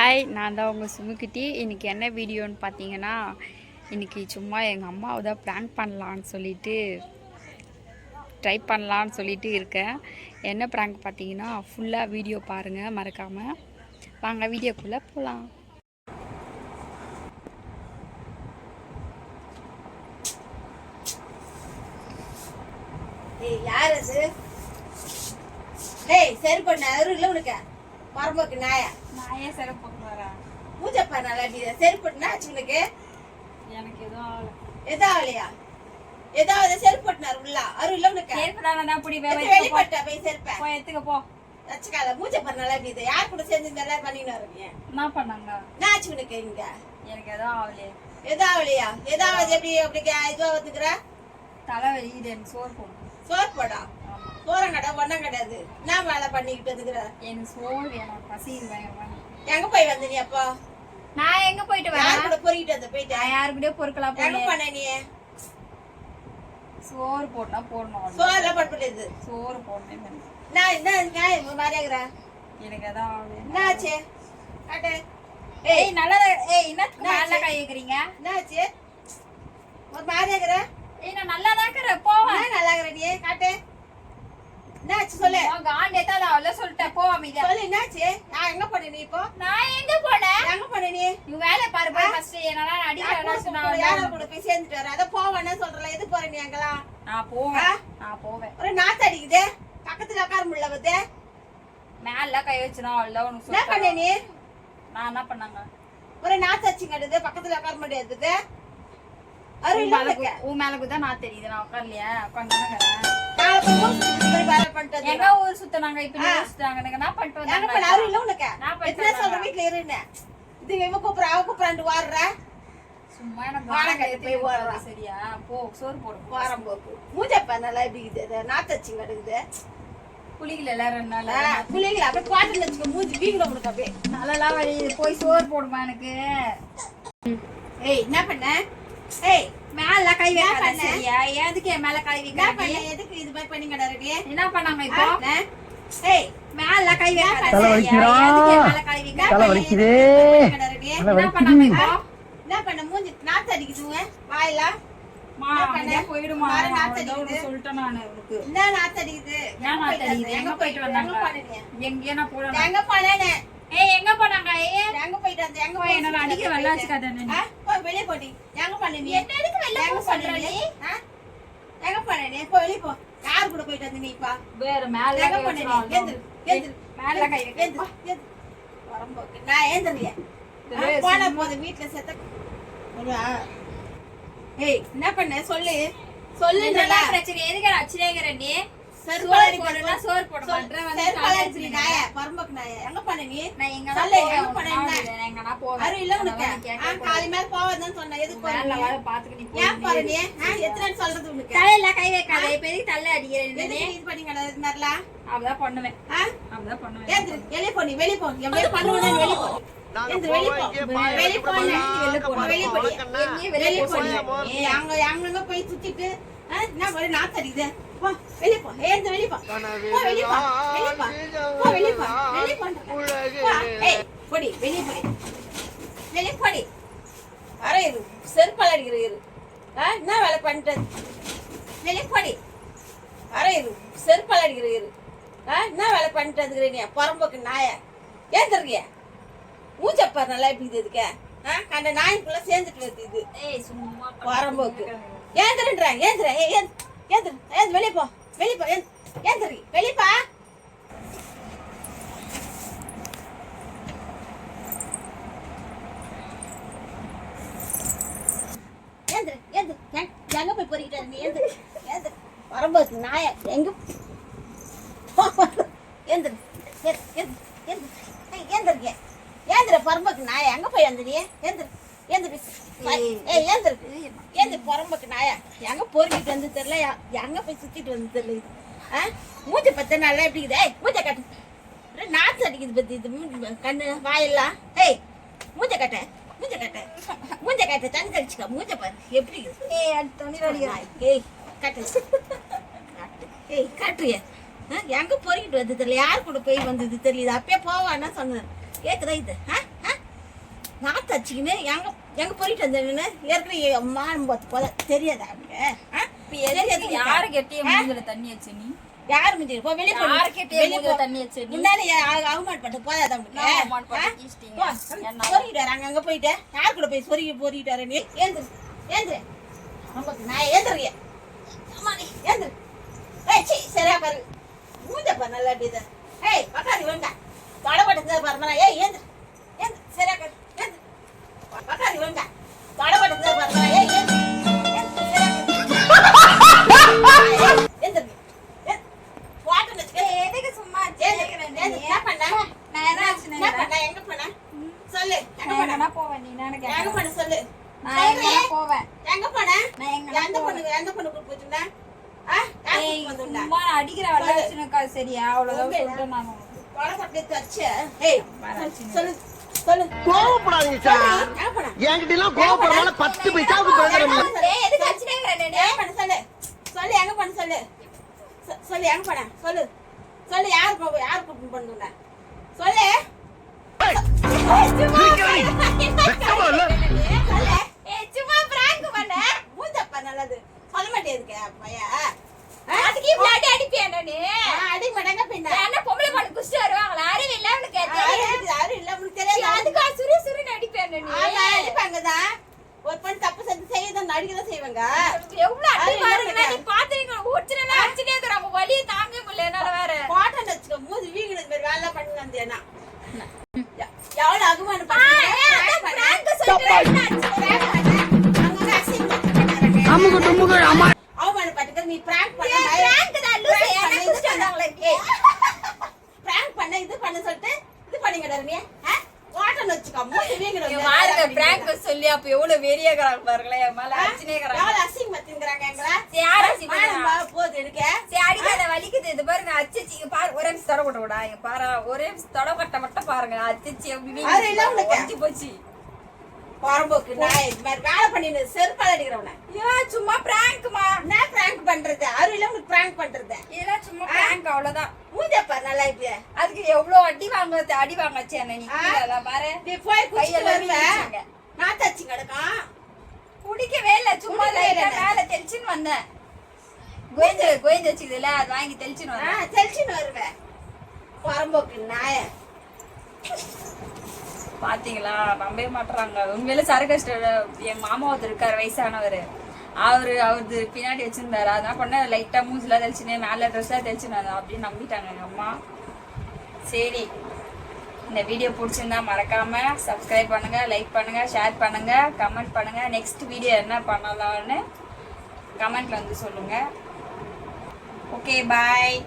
Hi, நான் தான் உங்கள் சுமுக்குட்டி. இன்றைக்கி என்ன வீடியோன்னு பார்த்தீங்கன்னா, இன்றைக்கி சும்மா எங்கள் அம்மாவை தான் ப்ராங்க் பண்ணலான்னு சொல்லிட்டு ட்ரை பண்ணலான்னு சொல்லிட்டு இருக்கேன். என்ன ப்ராங்க் பார்த்தீங்கன்னா, ஃபுல்லாக வீடியோ பாருங்கள் மறக்காமல். வாங்க வீடியோக்குள்ளே போகலாம். யார் அது? சரி பண்ண இல்லை உனக்கு மரம்போக்கு நாயா நாயே செருப்பு போக்குறாரா? மூச்சப்பா நல்லா செருப்பு போட்டுனா ஆச்சு உனக்கு? எனக்கு எதுவும் ஆகலை. எதோ ஆகலையா? ஏதாவது செருப்பு போட்டுனாரு உள்ள அரு இல்லை உனக்கு? வெளிப்பட்டா போய் செருப்பேன் போய் எடுத்துக்க போ. வச்சுக்கால மூச்சப்பா நல்லா இருக்குது. யார் கூட சேர்ந்து இந்த எல்லாம் பண்ணின்னு வரீங்க? என்ன பண்ணாங்க? என்ன ஆச்சு உனக்கு? இங்க எனக்கு எதுவும் ஆகலையே. எதோ ஆகலையா? ஏதாவது எப்படி அப்படி இதுவா வந்துக்கிற? தலைவலி இது. எனக்கு சோறு போடும். சோறு போடா? சோறம் கடை ஒன்றும் கிடையாது. என்ன வேலை பண்ணிக்கிட்டு வந்துக்கிற? எனக்கு சோறு வேணும், பசி வேணும். எங்க போய் வந்த நீ? அப்போ நான் எங்க போயிட்டு வரேன்? யார் கூட பொறுக்கிட்டு வந்த? போயிட்டு யாரு கூட பொறுக்கலாம்? எங்க பண்ண நீ? சோறு போட்டா போடணும். சோறு எல்லாம் படுப்பது சோறு போடணும். நான் என்ன மாதிரியாக்குற? எனக்கு அதான் என்ன ஆச்சு? காட்டு. ஏய் நல்லதா. ஏய் என்ன நல்லா கை வைக்கிறீங்க? என்ன ஆச்சு? ஒரு மாதிரியாக்குற? ஏய் நான் நல்லா தான் இருக்கறேன். போவா. நல்லா இருக்கற நீ? காட்டு. என்ன ஆச்சு சொல்லு. காண்டே தான் அவள சொல்லிட்டேன். போவா மீதியா. சொல்லு என்ன ஆச்சு? நான் எங்க போறேன் நீ இப்போ? நான் எங்க போறேன்? எங்க போறேன் நீ? நீ வேலை பாரு போய் ஃபர்ஸ்ட். என்னால அடிக்கறேன்னு சொன்னா யார கூட போய் சேர்ந்துட்டு வர? அத போவன்னு சொல்றல. எது போற நீ அங்கலாம்? நான் போவேன். நான் போவேன். ஒரு நாத்து அடிக்குது. பக்கத்துல உட்கார முடியல பத்தே. மேல கை வச்சனா அவ்வளவு உனக்கு என்ன பண்ணே நீ? நான் என்ன பண்ணாங்க? ஒரு நாத்து அடிச்சிங்கடுது. பக்கத்துல உட்கார முடியாது பத்தே. அரு இல்ல உன் மேல கூட நான் தெரியுது. நான் உட்காரலையா? உட்கார்ந்துங்கறேன். எங்க ஊர் சுத்தனாங்க? இப்ப ஊர் சுத்தனாங்க. என்ன பண்ணிட்டு வந்தாங்க? எங்க பண்ண? அரு இல்ல உனக்கு? என்ன சொல்ற? வீட்ல இருன்னு. இது இவ கூப்பிடுற, அவ கூப்பிடுறான்னு வாடுற. சும்மா எனக்கு வாடகை போய் ஓடுறா. சரியா? போ சோறு போடு. வாரம் போக்கு. மூஞ்சப்பா நல்லா எப்படி இருக்குது? நாத்தச்சிங்க இருக்குது. புளிகள் எல்லாரும் 2 நாள். புளிகள் அப்படியே பாட்டில் வச்சுக்க. மூஞ்சி வீங்கிடும் உனக்கு அப்படியே. நல்லா வலி. போய் சோறு போடுமா எனக்கு. ஏய் என்ன பண்ண? ஏய் மேல கை வைக்காத. சரியா? எதுக்கு மேல கை வைக்காத? எதுக்கு இது மாதிரி பண்ணீங்கடா ரெடி? என்ன பண்ணாங்க இப்போ? ஏய் மேல கை வைக்காத. தலை வலிக்குதா? எதுக்கு மேல கை வைக்காத? தலை வலிக்குதே. என்ன பண்ணாங்க இப்போ? என்ன பண்ண? மூஞ்சி நாத்து அடிக்குதுங்க. வாயில மா அப்படியே போய்டுமா. நாத்து அடிக்குது சொல்லிட்டேன் நான் உங்களுக்கு. என்ன நாத்து அடிக்குது? ஏன் நாத்து அடிக்குது? எங்க போயிட்டு வந்தாங்க? எங்க நான் போறேன். எங்க போனேனே? ஏய் எங்க போனாங்க? எங்க போயிட்டு வந்த? எங்க போய் என்ன அடிக்க வெள்ளாச்சுக்காத நீ. போய் வெளிய போடி. எங்க பண்ண நீ? என்ன எதுக்கு வெளிய போ சொல்ற நீ? எங்க பண்ண நீ? போய் வெளிய போ. யார் கூட போயிட்டு வந்த நீ இப்ப? வேற மேல எங்க பண்ண நீ? எந்திரு. மேல கை வைக்க. எந்திரு. வரம்போக்கு. நான் எந்திரியே. போன போது வீட்ல செத்த. ஏய் என்ன பண்ண? சொல்லு. நல்லா பிரச்சனை எதுக்கு அச்சிரேங்கற நீ? சோறு போடுனா சோறு போட மாட்டற வந்து காலேஜ்ல நாய பரம்பக்கு நாய எங்க பண்ண நீ? நான் எங்க சொல்ல எங்க பண்ண? எங்க நான் போவேன். அரு இல்ல உனக்கு. காலி மேல போவதன்னு சொன்ன. எதுக்கு போற? மேல வர பாத்துக்க நீ போ. ஏன் போற நீ? எத்தனை சொல்றது உனக்கு? தலையில கை வைக்காத. இப்ப எதுக்கு தள்ள அடிக்குற நீ? இது பண்ணீங்கடா இது மாதிரில. அப்படிதான் பண்ணுவேன். அப்படிதான் பண்ணுவேன். ஏந்திரு. வெளிய போ நீ. வெளிய போ. எப்படி பண்ணுவனே வெளிய போ. ஏந்திரு வெளிய போ. வெளிய போ. வெளிய போ. வெளிய போ. எங்க வெளிய போ. ஏய் அங்க போய் சுத்திட்டு என்ன பண்ண? நாத்து அடிக்குது. போ வெளிய போ. ஏந்திரு வெளிய போ. போ வெளிய போ. வெளிய போ. போ வெளிய போ. வெளிய போ. ஏய் போடி வெளிய போடி. வெளிய போடி. அரே இரு. செருப்பால அடிக்குற இரு. என்ன வேலை பண்ணிட்ட? வெளிய போடி. அரே இரு. செருப்பால அடிக்குற இரு. என்ன வேலை பண்ணிட்டு வந்துக்கிற நீ? பரம்போக்கு நாய. ஏந்திரியா? மூஞ்சப்பா நல்லா எப்படி இதுக்க? கண்ட நாய்க்குள்ள சேர்ந்துட்டு வருது இது. ஏய் சும்மா பரம்போக்கு. ஏந்திரன்றா. ஏந்திர. ஏந்திர. வெளிய போ. வெளிய போ. ஏந்திரி. வெளிய போ. ஏந்திர. எங்க போய் பொறிக்கிட்ட நீ? ஏந்திர. பரம்போக்கு நாய. எங்க ஏந்திர. ஏந்திர பரம்புக்கு நாயா. எங்க போய் வந்த நீ? ஏந்திர. ஏந்திர பரம்புக்கு நாயா. எங்க பொறுக்கிட்டு வந்து தெரியல. எங்க போய் சுத்திட்டு வந்து தெரியல இது. மூச்சை பத்த நல்லா எப்படி இருக்குது? மூச்சை கட்டு. நாத்து அடிக்குது பத்தி இது கண்ணு வாயெல்லாம். ஏய் மூச்சை கட்ட. மூஞ்ச கட்ட. தண்ணி தெளிச்சுக்க. மூஞ்சை பாரு எப்படி இருக்குது? ஏய் கட்டு. ஏய் காட்டுறிய. எங்க பொறுக்கிட்டு வந்து தெரியல. யார் கூட போய் வந்தது தெரியல. அப்பயே போவான்னு சொன்னேன். கேக்குதா இது? நாத்து அடிச்சுக்கின்னு எங்க போயிட்டு வந்தேன்னு ஏற்கனவே அம்மா போத தெரியாதா அவனுக்கு யாரு கெட்டிய மூஞ்சில தண்ணி வச்சு நீ யாரு முடிஞ்சு போ வெளியே போ யாரு கெட்டிய மூஞ்சில தண்ணி வச்சு நீ முன்னாடி அவமான் பட்டு போதாத அவனுக்கு சொருகிட்டாரு அங்க போயிட்டு யார் கூட போய் சொருகிட்டாரு நீ ஏந்திரு நமக்கு நான் ஏந்திரிய அம்மா நீ ஏந்திரு சரியா பாரு மூஞ்ச பாரு நல்லா இது பக்காதி வேண்டாம் தடப்பட்டு பாருமா ஏந்திரு சரியா பாரு ஏந்திரு பக்காதி வேண்டாம் தடப்பட்டு பாருமா ஏந்திரு சரியா அவ்வளவுதான் கோவப்படாதீங்க சார். என்கிட்ட எல்லாம் கோவப்படுறதுனால 10 பைசாவுக்கு பிரயோஜனம் இல்லை. சொல்லு எங்க பண்ண சொல்லு சொல்லு எங்க பண்ண சொல்லு சொல்லு யாரு கூப்பிட்டு பண்ணுங்க சொல்லு சும்மா பிராங்க் பண்ண மூஞ்சப்பா நல்லது சொல்ல மாட்டேதுக்கு பையா அதுக்கு இவ்ளாடி அடிப்பியானே அடி மாட்டாங்க பின்ன என்ன பொம்பளை பண்ண குஸ்ட் வருவாங்களா அறிவு இல்ல உனக்கு அறிவு இல்ல உனக்கு தெரியாது அதுக்கு சுரு அடிப்பியானே ஆமா அடிப்பாங்கதான் ஒரு பண்ண தப்பு செஞ்சு செய்யதான் நடிக்கதான் செய்வாங்க எவ்வளவு அடி பாருங்க நீ பாத்தீங்க ஒரிஜினலா அடிச்சிட்டே இருக்கறாங்க வலிய தாங்க முடியல என்னால வேற பாட்டன் வச்சுக்க மூஞ்சி வீங்கினது மாதிரி வேலை பண்ணி வந்தேனா எவ்வளவு அகுமானம் பண்ணீங்க பிராங்க் சொல்றேன் அம்முக்கு டும்முக்கு அம்மா அவமான பாத்துக்க நீ பிராங்க் பண்ண பிராங்க் தான் லூசு என்ன குஸ்ட் வந்தாங்களே பிராங்க் பண்ண இது பண்ண சொல்லிட்டு இது பண்ணீங்கடா நீ பாட்டன் வச்சுக்க மூஞ்சி வீங்கினது மார்க்க பிராங்க் சொல்லி அப்ப எவ்வளவு வெறியங்கறாங்க பாருங்களே மேல அடிச்சினேங்கறாங்க எவ்வளவு அசிங்கமத்திங்கறாங்க எங்கள யார் அசிங்கமா போது எடுக்க சரி அடிக்காத வலிக்குது இது பாருங்க அச்சிச்சி பாரு ஒரே நிமிஷம் தொட போட்டு விடா இங்க பாரு ஒரே நிமிஷம் தொட கட்ட மட்டும் பாருங்க அச்சிச்சி அது இல்ல உனக்கு அடிச்சு போச்சு பரம்போக்கு நான் இது மாதிரி வேலை பண்ணிட்டு செருப்பால அடிக்கிறவன ஏன் சும்மா பிராங்க்மா நான் பிராங்க் பண்றது யாரும் இல்ல உனக்கு பிராங்க் பண்றது இதெல்லாம் சும்மா பிராங்க் அவ்வளவுதான் மூஞ்சப்பா நல்லா இப்ப அதுக்கு எவ்வளவு அடி வாங்கச்சு என்ன நீ கீழ பாரு நீ போய் குடிச்சிட்டு கையெல்லாம் வருவ நான் தச்சி கிடக்கும் குடிக்கவே இல்ல சும்மா லைட்டா மேல தெளிச்சுன்னு வந்தேன் கோயந்து வச்சுக்குதுல அது வாங்கி தெளிச்சுன்னு வந்தேன் தெளிச்சுன்னு வருவேன் பரம்போக்கு நாய பாத்தீங்களா நம்பவே மாட்டுறாங்க உண்மையில சரக்கு என் மாமா ஒருத்தர் இருக்காரு வயசானவர் அவரு பின்னாடி வச்சிருந்தாரு அதான் பண்ண லைட்டா மூஞ்சில தெளிச்சுனே மேல ட்ரெஸ்ஸா தெளிச்சுனாங்க அப்படின்னு நம்பிட்டாங்க எங்க அம்மா சரி இந்த வீடியோ பிடிச்சிருந்தா மறக்காம சப்ஸ்கிரைப் பண்ணுங்க லைக் பண்ணுங்க ஷேர் பண்ணுங்க கமெண்ட் பண்ணுங்க நெக்ஸ்ட் வீடியோ என்ன பண்ணலாம்னு கமெண்ட்ல வந்து சொல்லுங்க ஓகே பாய்